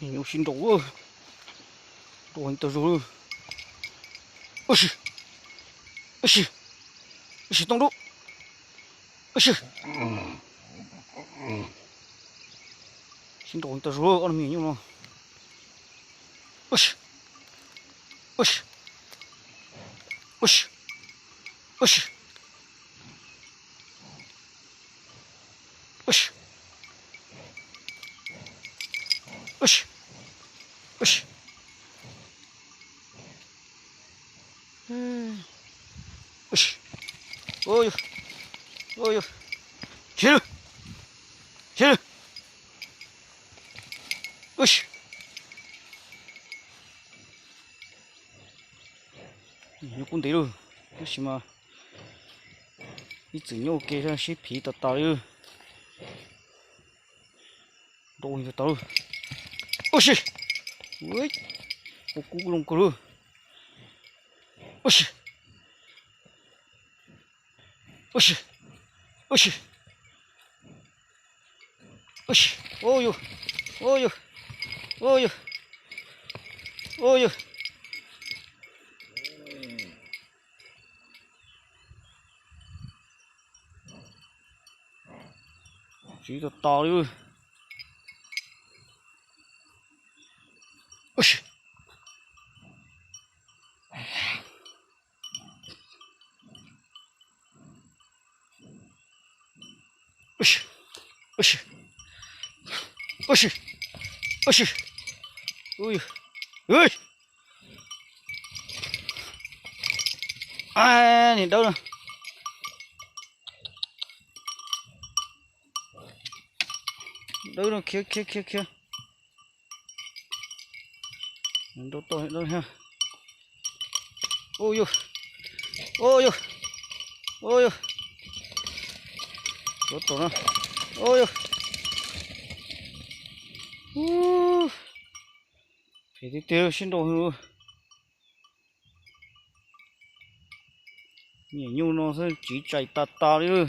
nhiều xin đồ ơi, đồ anh tao rồi, ôi xì, ôi xì, ôi xì tông đúc, ôi xì, xin đồ anh tao rồi, ăn mì như nào, ôi xì, ôi xì, ôi xì, ôi xì, ôi xì, ôi xì, ôi xì, ôi xì, ôi ôi, chết, chết, ôi xì, nhiều con tí rồi, cái gì mà, ít chỉ nhau kia ra xí phí tạt tạt rồi, đồ anh tao rồi, ôi xì, ôi, ô cú lông cú rồi, ôi xì, ôi xì, ôi xì, ôi xì, ôi yo, ôi yo, ôi yo, ôi yo. Chỉ tao to đi ơi, ôi xì, ôi xì, ôi xì, ôi xì, ôi xì, ôi ơi, à nhìn đâu nè, đâu nè, kia kia kia kia, đâu to đâu ha, ôi yo, ôi yo, ôi yo, đâu to nè, ôi yo, thì đi tiêu xin đồ hư, nhiều nó sẽ chỉ chạy tạt tạt đi ơi.